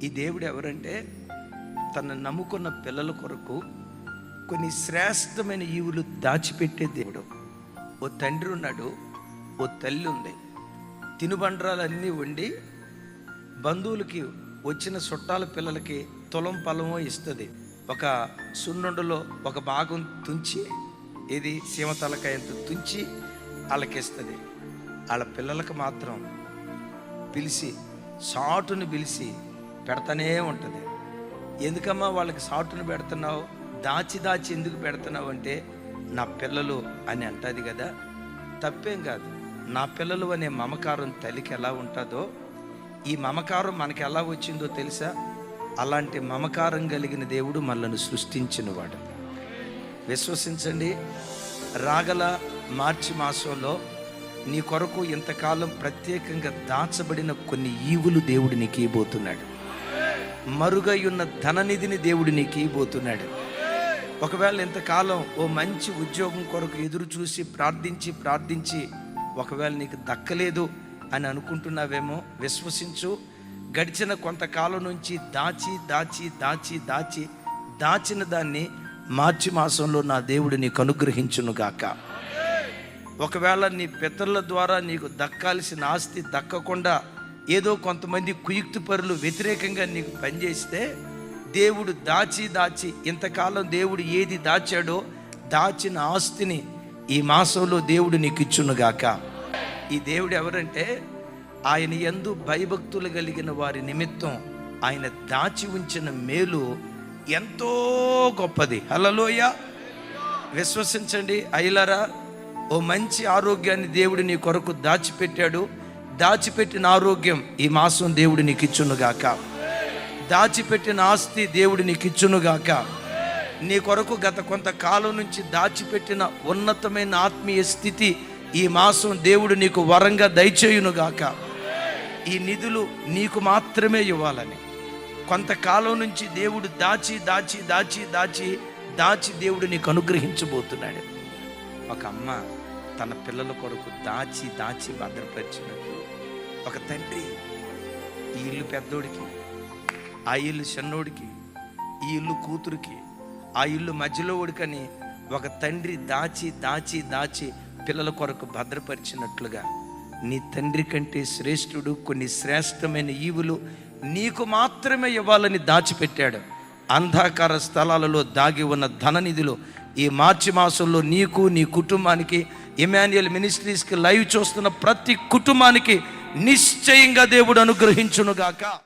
ఈ దేవుడు ఎవరంటే తను నమ్ముకున్న పిల్లల కొరకు కొన్ని శ్రేష్టమైన ఈవులు దాచిపెట్టే దేవుడు. ఓ తండ్రి ఉన్నాడు, ఓ తల్లి ఉంది. తినుబండ్రాలన్నీ వండి బంధువులకి వచ్చిన చుట్టాల పిల్లలకి తులం పొలమో ఇస్తుంది. ఒక సున్నుండలో ఒక భాగం తుంచి, ఇది సీమతలకాయంత తుంచి వాళ్ళకిస్తుంది. వాళ్ళ పిల్లలకు మాత్రం పిలిచి సాటును పిలిచి పెడతానే ఉంటుంది. ఎందుకమ్మా వాళ్ళకి సాటును పెడుతున్నావు, దాచి దాచి ఎందుకు పెడుతున్నావు అంటే నా పిల్లలు అని అంటుంది కదా. తప్పేం కాదు. నా పిల్లలు అనే మమకారం తల్లికి ఎలా ఉంటుందో ఈ మమకారం మనకి ఎలా వచ్చిందో తెలుసా? అలాంటి మమకారం కలిగిన దేవుడు మనల్ని సృష్టించినవాడు. విశ్వసించండి, రాగల మార్చి మాసంలో నీ కొరకు ఇంతకాలం ప్రత్యేకంగా దాచబడిన కొన్ని ఈవులు దేవుడు నీకు ఇవ్వబోతున్నాడు. మరుగై ఉన్న ధననిధిని దేవుడు నీకు ఇవ్వబోతున్నాడు. ఒకవేళ ఇంతకాలం ఓ మంచి ఉద్యోగం కొరకు ఎదురు చూసి ప్రార్థించి ఒకవేళ నీకు దక్కలేదు అని అనుకుంటున్నావేమో, విశ్వసించు. గడిచిన కొంతకాలం నుంచి దాచిన దాన్ని మార్చి మాసంలో నా దేవుడు నీకు అనుగ్రహించునుగాక. ఒకవేళ నీ పితరుల ద్వారా నీకు దక్కాల్సిన ఆస్తి దక్కకుండా ఏదో కొంతమంది కుయుక్తి పరులు వ్యతిరేకంగా నీకు పనిచేస్తే దేవుడు దాచి ఇంతకాలం దేవుడు ఏది దాచాడో దాచిన ఆస్తిని ఈ మాసంలో దేవుడు నీకు ఇచ్చునుగాక. ఈ దేవుడు ఎవరంటే ఆయన యందు భయభక్తులు కలిగిన వారి నిమిత్తం ఆయన దాచి ఉంచిన మేలు ఎంతో గొప్పది. హల్లెలూయా. విశ్వసించండి అయ్యలారా, ఓ మంచి ఆరోగ్యాన్ని దేవుడు నీ కొరకు దాచిపెట్టాడు. దాచిపెట్టిన ఆరోగ్యం ఈ మాసం దేవుడు నీకు ఇచ్చునుగాక. దాచిపెట్టిన ఆస్తి దేవుడు నీకు ఇచ్చునుగాక. నీ కొరకు గత కొంతకాలం నుంచి దాచిపెట్టిన ఉన్నతమైన ఆత్మీయ స్థితి ఈ మాసం దేవుడు నీకు వరంగా దయచేయునుగాక. ఈ నిధులు నీకు మాత్రమే ఇవ్వాలని కొంతకాలం నుంచి దేవుడు దాచి దేవుడు నీకు అనుగ్రహించబోతున్నాడు. ఒక అమ్మ తన పిల్లల కొరకు దాచి భద్రపరిచినట్టు ఒక తండ్రి ఈ ఇల్లు పెద్దోడికి, ఆ ఇల్లు చిన్నోడికి, ఈ ఇల్లు కూతురికి, ఆ ఇల్లు మధ్యలో ఉడికని ఒక తండ్రి దాచి పిల్లల కొరకు భద్రపరిచినట్లుగా నీ తండ్రి కంటే శ్రేష్ఠుడు కొన్ని శ్రేష్టమైన ఈవులు నీకు మాత్రమే ఇవ్వాలని దాచిపెట్టాడు. అంధకార స్థలాలలో దాగి ఉన్న ధననిధిలో ఈ మార్చి మాసంలో నీకు, నీ కుటుంబానికి, ఇమాన్యుయల్ మినిస్ట్రీస్కి లైవ్ చూస్తున్న ప్రతి కుటుంబానికి నిశ్చయంగా దేవుడు అనుగ్రహించునుగాక.